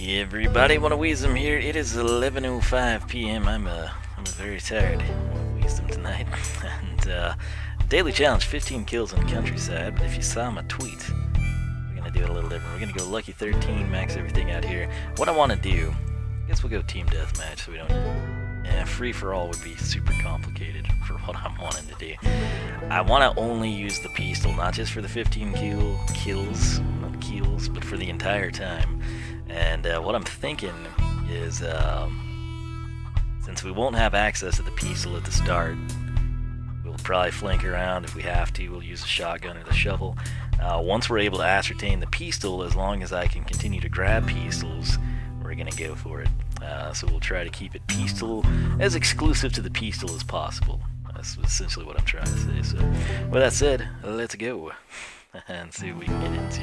Hey everybody, want to Wisdom here. It is 11:05 p.m. I'm very tired of Wisdom tonight. And daily challenge, 15 kills in the countryside. But if you saw my tweet, we're gonna do it a little different. We're gonna go lucky 13, max everything out here. What I want to do, I guess we'll go team deathmatch so we don't. Yeah, free for all would be super complicated for what I'm wanting to do. I want to only use the Peastol, not just for the 15 kills, not kills, but for the entire time. And what I'm thinking is, since we won't have access to the Peastol at the start, we'll probably flank around if we have to. We'll use the shotgun or the shovel. Once we're able to ascertain the Peastol, as long as I can continue to grab Peastols, we're going to go for it. So we'll try to keep it Peastol, as exclusive to the Peastol as possible. That's essentially what I'm trying to say. So, with that said, let's go and see what we can get into.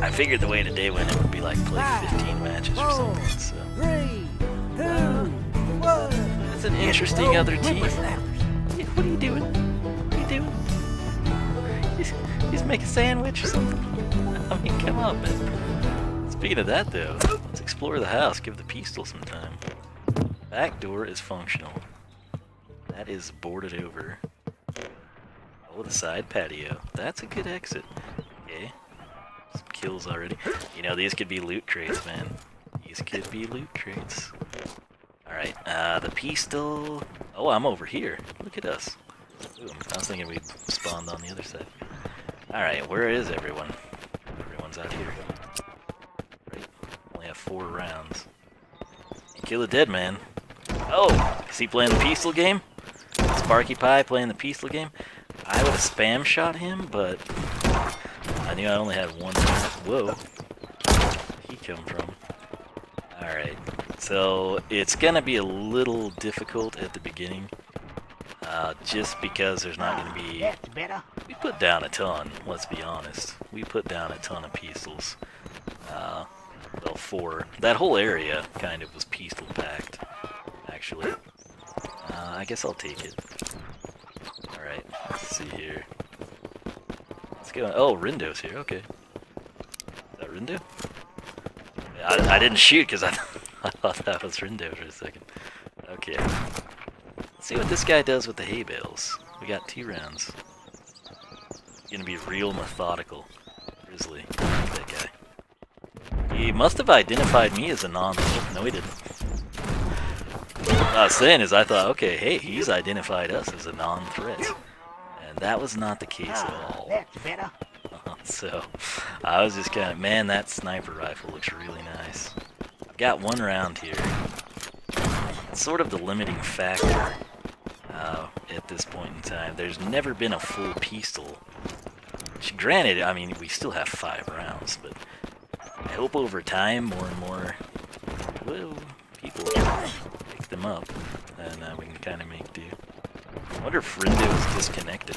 I figured the way today went, it would be like play 15 matches or something. So. 3, 2, 1. That's an interesting other team. What are you doing? What are you doing? He's making a sandwich or something? I mean, come on, man. Speaking of that, though, let's explore the house. Give the Peastol some time. Back door is functional. That is boarded over. Oh, the side patio. That's a good exit. Okay. Some kills already. You know, these could be loot crates, man. These could be loot crates. Alright, the Peastol. Oh, I'm over here. Look at us. Boom. I was thinking we spawned on the other side. Alright, where is everyone? Everyone's out here. Right. Only have 4 rounds. Kill a dead man. Oh! Is he playing the Peastol game? Sparky Pie playing the Peastol game? I would have spam shot him, but I knew I only had 1 round. Whoa. Where'd he come from? Alright. So it's gonna be a little difficult at the beginning. Just because there's not gonna be. We put down a ton, let's be honest. We put down a ton of Peastols. Well, 4. That whole area kind of was Peastol packed, actually. I guess I'll take it. Alright, let's see here. Let's go. Oh, Rindo's here, okay. Is that Rindo? Yeah, I didn't shoot because I thought that was Rindo for a second. Okay. Let's see what this guy does with the hay bales. We got 2 rounds. Gonna be real methodical. Grizzly. That guy. He must have identified me as a non-threat. No, he didn't. What I was saying is I thought, okay, hey, he's identified us as a non-threat. And that was not the case at all. That's better. So, I was just kind of, man, that sniper rifle looks really nice. I've got 1 round here. It's sort of the limiting factor at this point in time. There's never been a full Peastol. Which, granted, I mean, we still have 5 rounds, but I hope over time more and more people pick them up, and we can kind of make do. I wonder if Rindo is disconnected.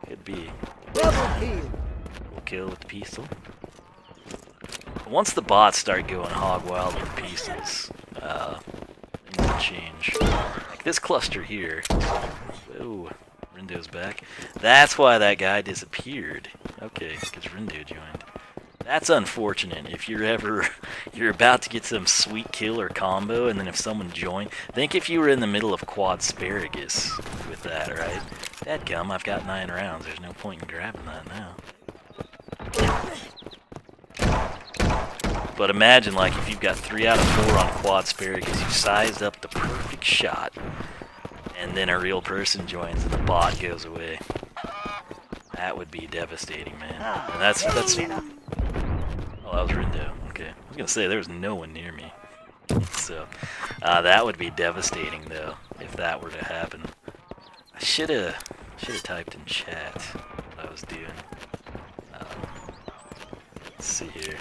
Could be. We'll kill with the Peastol. Once the bots start going hog wild with Peastols, things will change. Like this cluster here. Whoa, Rindo's back. That's why that guy disappeared. Okay, because Rindo joined. That's unfortunate. If you're about to get some sweet kill or combo, and then if someone joined, think if you were in the middle of quad asparagus with that, right? Dadgum, I've got 9 rounds. There's no point in grabbing that now. But imagine, like, if you've got 3 out of 4 on quad asparagus, you sized up the perfect shot, and then a real person joins and the bot goes away. That would be devastating, man. And that's. Oh, that was Rindo. Okay, I was gonna say there was no one near me, so that would be devastating, though, if that were to happen. I should have typed in chat what I was doing. Let's see here.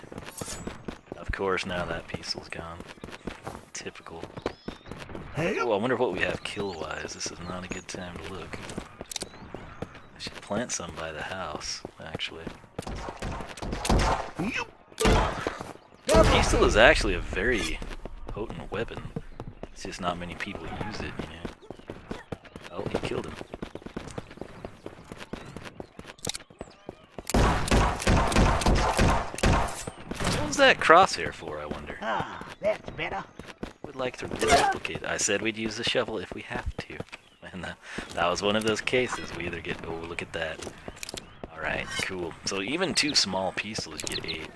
Of course, now that Peastol's gone. Typical. Oh, I wonder what we have kill-wise. This is not a good time to look. I should plant some by the house, actually. Peastol is actually a very potent weapon. It's just not many people use it, you know. Oh, he killed him. was that crosshair for, I wonder? Ah, that's better. Would like to replicate. I said we'd use the shovel if we have to. And that was one of those cases. We either get... Oh, look at that. Alright, cool. So even 2 small pistols, you get 8.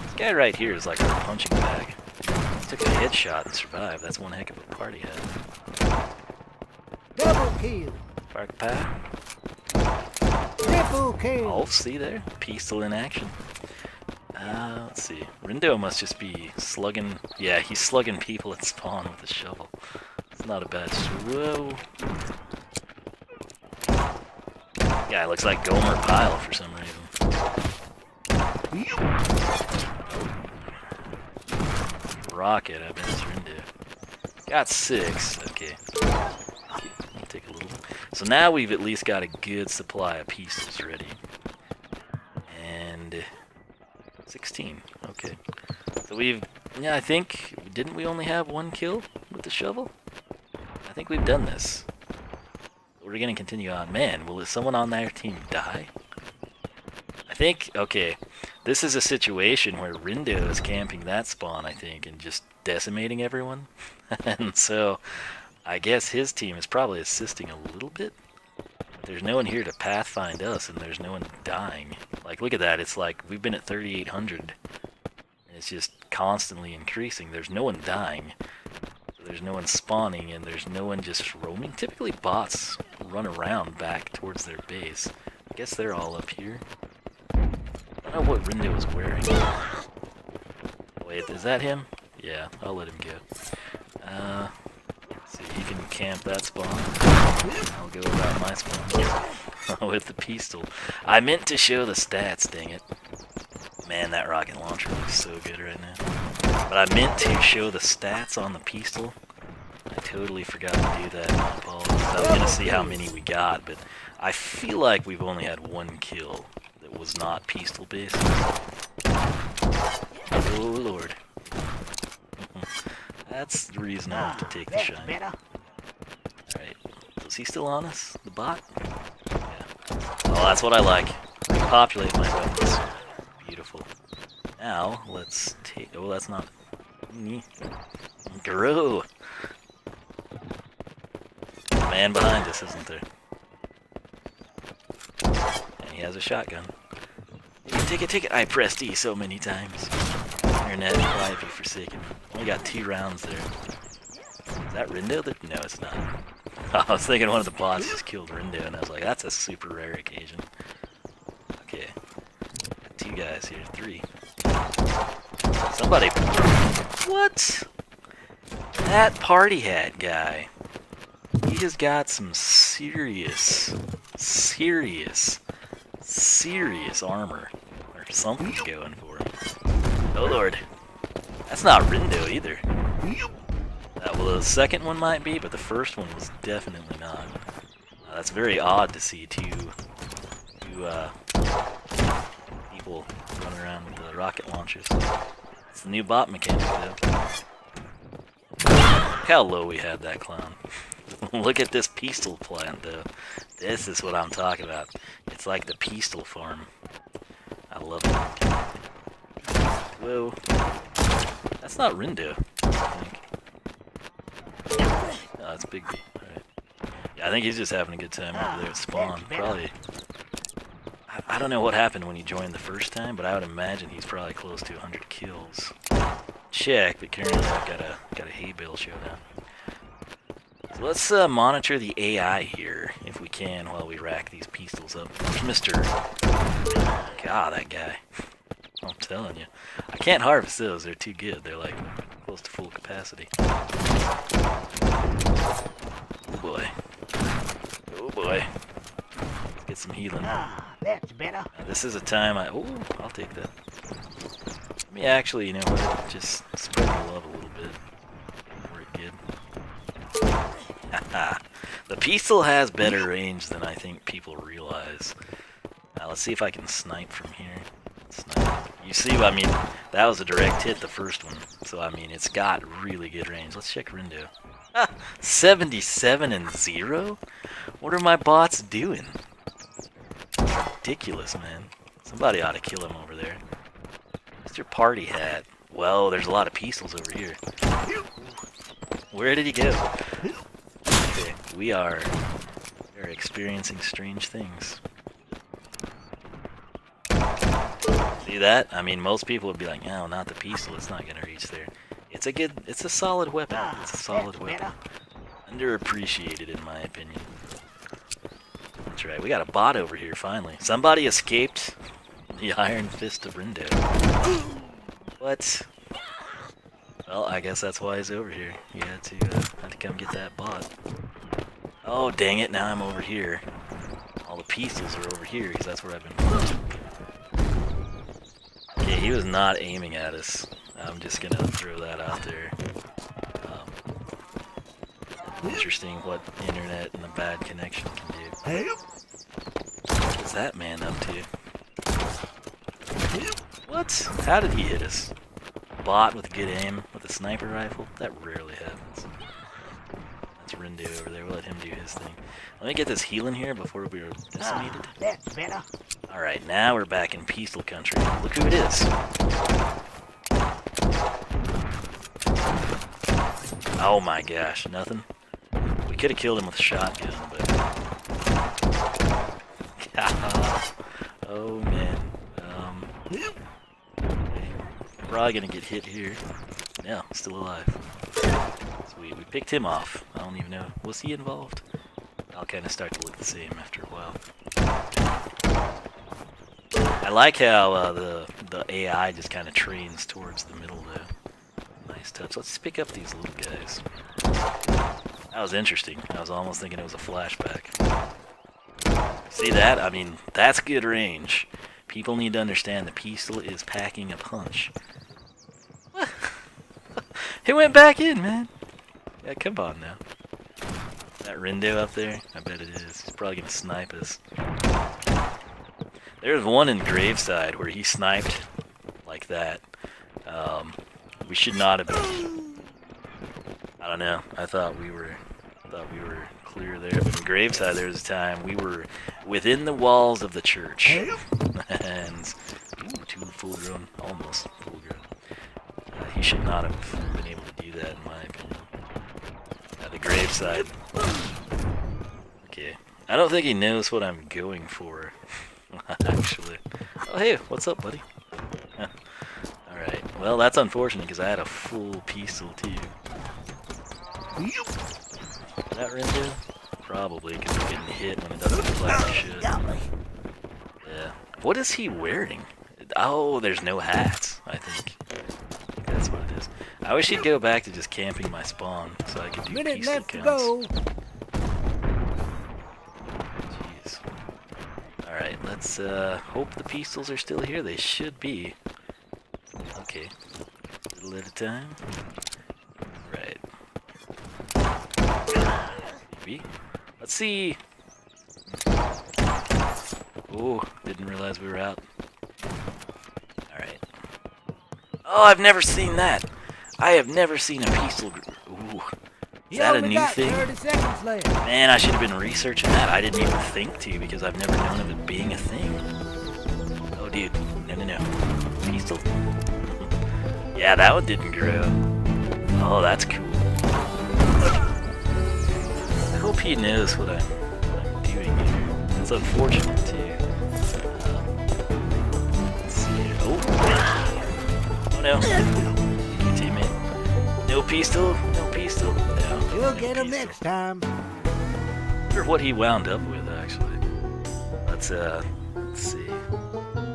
This guy right here is like a punching bag. He took a headshot and survived. That's one heck of a party hat. Double kill. Park pie. Triple kill. Oh, see there? Peastol in action. Let's see. Rindo must just be slugging... Yeah, he's slugging people at spawn with a shovel. It's not a bad... Whoa. Guy looks like Gomer Pyle for some reason. Rocket, I bet it's Rindo. Got 6. Okay. I'll take a little. So now we've at least got a good supply of pistols ready. And 16. Okay. So we've, yeah, I think, didn't we only have 1 kill with the shovel? I think we've done this. We're gonna continue on. Man, will someone on their team die? I think, okay, this is a situation where Rindo is camping that spawn, I think, and just decimating everyone. And so, I guess his team is probably assisting a little bit. There's no one here to pathfind us, and there's no one dying. Like, look at that. It's like we've been at 3,800, and it's just constantly increasing. There's no one dying. There's no one spawning, and there's no one just roaming. Typically, bots run around back towards their base. I guess they're all up here. I don't know what Rindo is wearing. Wait, is that him? Yeah, I'll let him go. See, he can camp that spawn. I'll go around my spawn with the Peastol. I meant to show the stats, dang it. Man, that rocket launcher looks so good right now. But I meant to show the stats on the Peastol. I totally forgot to do that. My apologies. I was gonna see how many we got, but I feel like we've only had 1 kill that was not Peastol based. Oh lord. That's the reason I have to take the shine. Alright. Is he still on us? The bot? Yeah. Oh, that's what I like. Repopulate my weapons. Beautiful. Now, let's take... Oh, that's not... Grow! Man behind us, isn't there? And he has a shotgun. Take it! I pressed E so many times. Internet, why have you forsaken me? Only got 2 rounds there. Is that Rindo? No, it's not. I was thinking one of the bots just killed Rindo, and I was like, that's a super rare occasion. Okay. Got 2 guys here. 3. Somebody... What? That party hat guy. He has got some serious armor. Or something's going for him. Oh lord. That's not Rindo either. Well, the second one might be, but the first one was definitely not. That's very odd to see two people running around with rocket launchers. It's the new bot mechanic, though. Look how low we had that clown. Look at this Peastol plant, though. This is what I'm talking about. It's like the Peastol farm. I love it. Whoa. That's not Rindo, I think. No, that's Big B. Alright. Yeah, I think he's just having a good time over there at spawn. Probably. I don't know what happened when he joined the first time, but I would imagine he's probably close to 100 kills. Check, but currently I've got a hay bale showdown. So let's monitor the AI here, if we can, while we rack these Peastols up. There's Mr. God, that guy. I'm telling you. I can't harvest those, they're too good. They're like close to full capacity. Oh boy. Oh boy. Let's get some healing. That's better. This is a time oh, I'll take that. Let me actually, you know what, just spread the love a little bit. Work good. Haha. The Peastol has better range than I think people realize. Now let's see if I can snipe from here. Snipe. You see, I mean, that was a direct hit, the first one. So, I mean, it's got really good range. Let's check Rindo. 77 and 0? What are my bots doing? Ridiculous, man. Somebody ought to kill him over there. What's your party hat? Whoa, there's a lot of pistols over here. Where did he go? Okay, we are experiencing strange things. See that? I mean, most people would be like, no, not the pistol, it's not gonna reach there. It's a solid weapon. It's a solid weapon. Underappreciated, in my opinion. That's right, we got a bot over here, finally. Somebody escaped the Iron Fist of Rindo. What? Well, I guess that's why he's over here. He had to come get that bot. Oh, dang it, now I'm over here. All the pistols are over here, because that's where I've been. Okay, he was not aiming at us. I'm just gonna throw that out there. Interesting what the internet and a bad connection can do. What's that man up to? What? How did he hit us? Bot with good aim with a sniper rifle? That rarely happens. That's Rindo over there. We'll let him do his thing. Let me get this healing here before we are decimated. That's better. Alright, now we're back in Peastol country. Look who it is. Oh my gosh, nothing? We could have killed him with a shotgun, but... oh man. Okay. Probably gonna get hit here. No, still alive. Sweet, we picked him off. I don't even know. Was he involved? I'll kind of start to look the same after a while. I like how the AI just kind of trains towards the middle though. Nice touch. Let's pick up these little guys. That was interesting. I was almost thinking it was a flashback. See that? I mean, that's good range. People need to understand the pistol is packing a punch. He went back in, man. Yeah, come on now. That Rindo up there? I bet it is. He's probably gonna snipe us. There's one in Graveside where he sniped like that. We should not have been. I don't know. I thought we were clear there. But in Graveside, there was a time we were within the walls of the church, and two full-grown, almost full-grown. He should not have been able to do that, in my opinion. The Graveside. Okay. I don't think he knows what I'm going for. Actually. Oh, hey, what's up, buddy? Alright, well, that's unfortunate because I had a full pistol too. Is that Rindo? Probably, because we're getting hit when it doesn't look like it should. Yeah. What is he wearing? Oh, there's no hats, I think. That's what it is. I wish he'd go back to just camping my spawn so I could do pistol counts. Alright, let's hope the pistols are still here. They should be. Okay. A little at a time. Right. Maybe. Let's see. Oh, didn't realize we were out. Alright. Oh, I've never seen that. I have never seen a pistol. Ooh. Is that a new thing? Man, I should have been researching that. I didn't even think to because I've never known of it being a thing. Oh, dude. No. Peastol. Yeah, that one didn't grow. Oh, that's cool. I hope he knows what I'm doing here. It's unfortunate, too. Let's see. Oh no. Teammate. No pistol. No pistol. No. You'll get him next time. I wonder what he wound up with, actually. Let's see.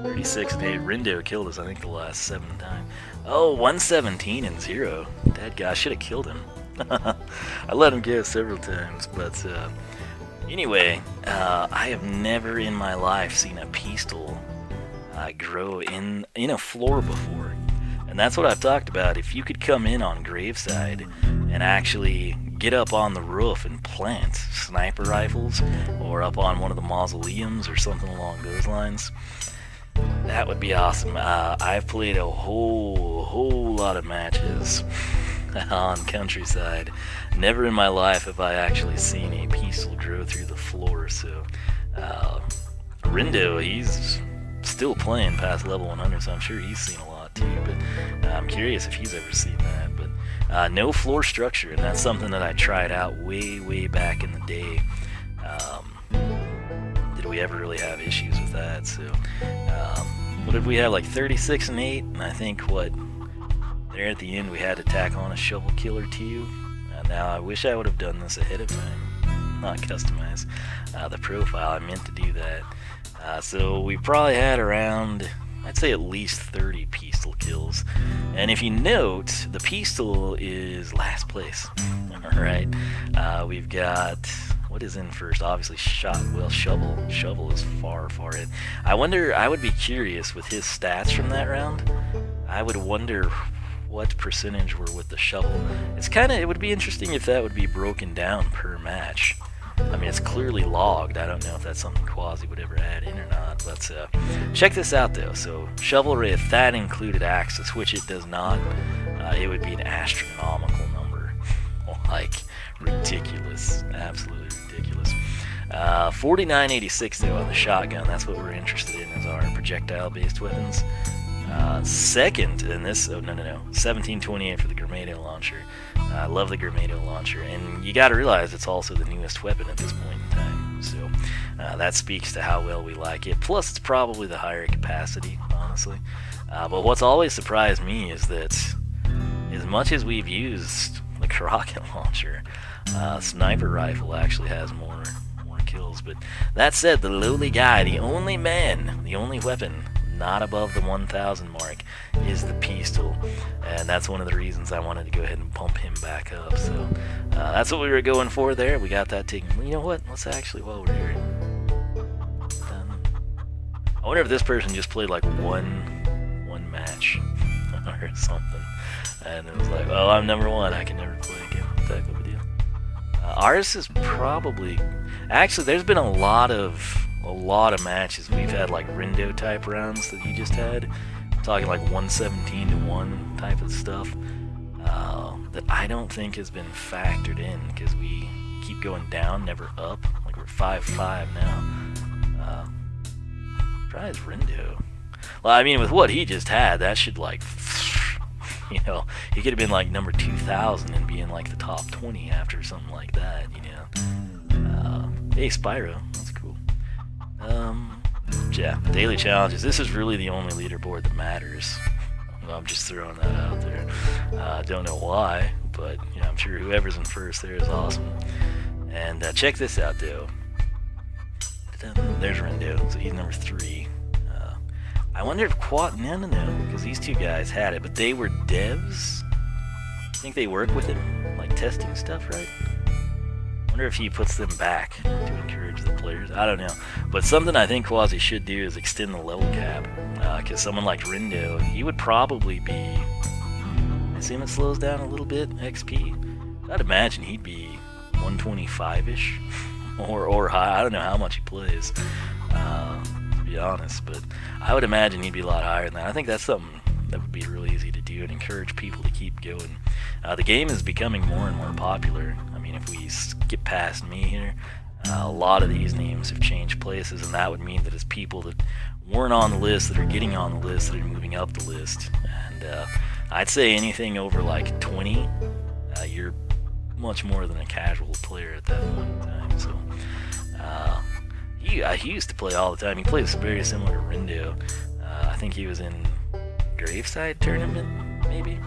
36 and 8. Rindo killed us, I think, the last 7 times. Oh, 117 and 0. That guy, I should have killed him. I let him go several times, but anyway, I have never in my life seen a pistol grow in a floor before. And that's what I've talked about. If you could come in on Graveside and actually get up on the roof and plant sniper rifles, or up on one of the mausoleums or something along those lines, that would be awesome. I've played a whole lot of matches on Countryside. Never in my life have I actually seen a pistol grow through the floor, so Rindo, he's still playing past level 100, so I'm sure he's seen a lot too, but I'm curious if he's ever seen that. But no floor structure, and that's something that I tried out way back in the day. Did we ever really have issues with that? So what did we have, like 36 and 8? And I think there at the end we had to tack on a shovel killer too. Now I wish I would have done this ahead of time, not customize the profile. I meant to do that. So we probably had around, I'd say at least 30 Peastol kills. And if you note, the Peastol is last place. Alright, we've got, what is in first? Obviously Shovel. Shovel is far in. I would be curious with his stats from that round. I would wonder what percentage were with the shovel. It would be interesting if that would be broken down per match. I mean, it's clearly logged. I don't know if that's something Quasi would ever add in or not. But check this out though. So Chivalry, if that included Axis, which it does not, it would be an astronomical number. Like, ridiculous. Absolutely ridiculous. 4986 though on the shotgun. That's what we're interested in, as our projectile-based weapons. Second in this, 1728 for the Grenado launcher. I love the Grenado launcher, and you gotta realize it's also the newest weapon at this point in time, so that speaks to how well we like it. Plus, it's probably the higher capacity, honestly. But what's always surprised me is that as much as we've used the rocket launcher, sniper rifle actually has more kills. But that said, the lowly guy, the only weapon not above the 1,000 mark is the Peastol, and that's one of the reasons I wanted to go ahead and pump him back up. So that's what we were going for there. We got that taken. You know what? Let's actually, while we're here, I wonder if this person just played like one match or something, and it was like, oh, I'm number one, I can never play again, type of a deal. Ours is probably, actually, there's been a lot of matches we've had, like Rindo type rounds that he just had. I'm talking like 117-1 type of stuff that I don't think has been factored in, because we keep going down, never up. Like, we're 5-5 now. Try his Rindo. Well, I mean, with what he just had, that should, like, you know, he could have been like number 2,000 and be in like the top 20 after something like that, you know. Hey, Spyro, that's cool. Yeah, daily challenges. This is really the only leaderboard that matters. Well, I'm just throwing that out there. Don't know why, but you know, I'm sure whoever's in first there is awesome. And check this out, though. There's Rindo, so he's number 3. I wonder if no, because these two guys had it, but they were devs. I think they work with him, like testing stuff, right? Wonder if he puts them back to encourage the players. I don't know, but something I think Quasi should do is extend the level cap, because someone like Rindo, he would probably be, I assume it slows down a little bit XP. I'd imagine he'd be 125ish or high. I don't know how much he plays, to be honest, but I would imagine he'd be a lot higher than that. I think that's something that would be really easy to do and encourage people to keep going. The game is becoming more and more popular. I mean, if we skip past me here, a lot of these names have changed places, and that would mean that it's people that weren't on the list that are getting on the list, that are moving up the list. And I'd say anything over like 20, you're much more than a casual player at that point in time. So he used to play all the time. He plays very similar to Rindo. I think he was in Graveside tournament, maybe.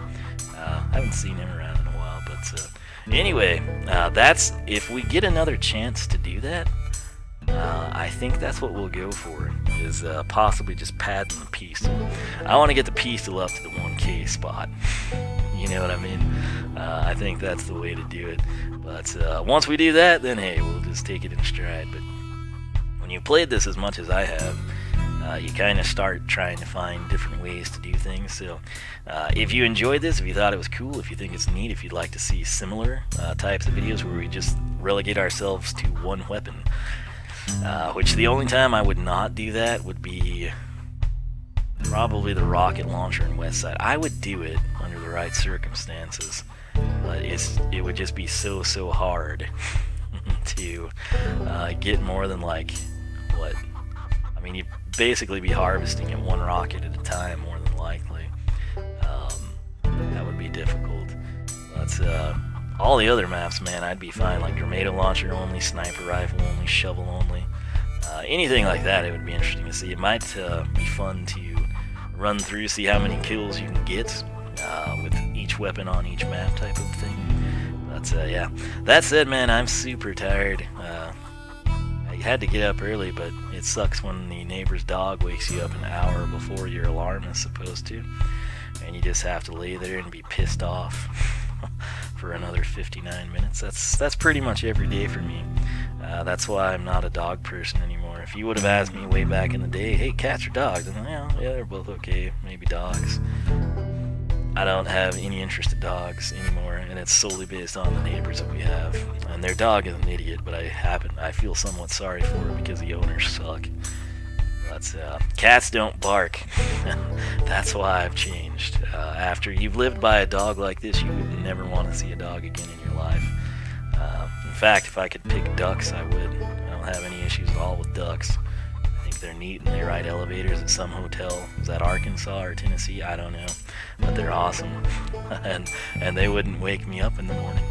I haven't seen him around in a while, but anyway, that's, if we get another chance to do that, I think that's what we'll go for, is possibly just padding the Peastol. I want to get the Peastol up to the 1K spot. You know what I mean? I think that's the way to do it. But once we do that, then hey, we'll just take it in stride. But when you played this as much as I have, you kind of start trying to find different ways to do things. So if you enjoyed this, if you thought it was cool, if you think it's neat, if you'd like to see similar types of videos where we just relegate ourselves to one weapon, which the only time I would not do that would be probably the rocket launcher in Westside. I would do it under the right circumstances, but it would just be so hard to get more than, like, what? I mean, you'd basically be harvesting it one rocket at a time, more than likely. difficult. But all the other maps, man, I'd be fine. Like Grenade launcher only, sniper rifle only, shovel only. Anything like that, it would be interesting to see. It might be fun to run through, see how many kills you can get with each weapon on each map type of thing. But yeah, that said, man, I'm super tired. I had to get up early, but it sucks when the neighbor's dog wakes you up an hour before your alarm is supposed to, and you just have to lay there and be pissed off for another 59 minutes. That's pretty much every day for me. That's why I'm not a dog person anymore. If you would have asked me way back in the day, hey, cats or dogs? I'm like, yeah, they're both okay. Maybe dogs. I don't have any interest in dogs anymore, and it's solely based on the neighbors that we have. And their dog is an idiot, but I feel somewhat sorry for her because the owners suck. But cats don't bark. That's why I've changed. After you've lived by a dog like this, you would never want to see a dog again in your life. In fact, if I could pick ducks, I would. I don't have any issues at all with ducks. I think they're neat, and they ride elevators at some hotel. Is that Arkansas or Tennessee? I don't know. But they're awesome. and they wouldn't wake me up in the morning.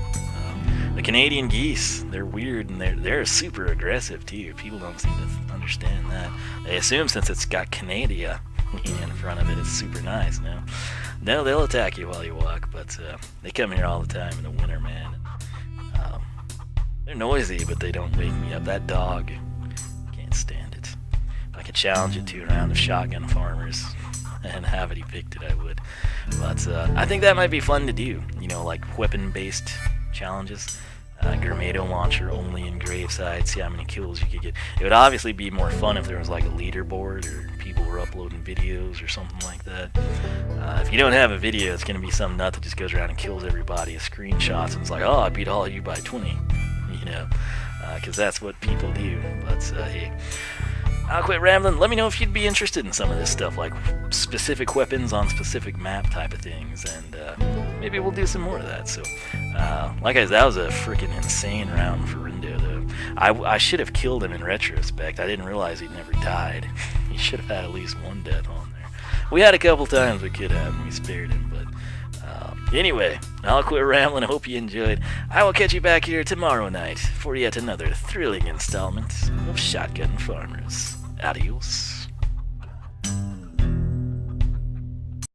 The Canadian geese, they're weird, and they're super aggressive too. People don't seem to understand that. They assume since it's got Canada in front of it, it's super nice. No, they'll attack you while you walk, but they come here all the time in the winter, man. They're noisy, but they don't wake me up. That dog, can't stand it. If I could challenge it to a round of shotgun farmers and have it depicted, I would. But I think that might be fun to do, like weapon-based challenges. Grenade launcher only in graveside, see how many kills you could get. It would obviously be more fun if there was like a leaderboard or people were uploading videos or something like that. If you don't have a video, it's going to be some nut that just goes around and kills everybody with screenshots and it's like, oh, I beat all of you by 20, because that's what people do. But hey, I'll quit rambling. Let me know if you'd be interested in some of this stuff, like specific weapons on specific map type of things, and maybe we'll do some more of that. So, like I said, that was a freaking insane round for Rindo, though. I should have killed him in retrospect. I didn't realize he'd never died. He should have had at least one death on there. We had a couple times we could have, and we spared him, but anyway, I'll quit rambling. I hope you enjoyed. I will catch you back here tomorrow night for yet another thrilling installment of Shotgun Farmers. Adios.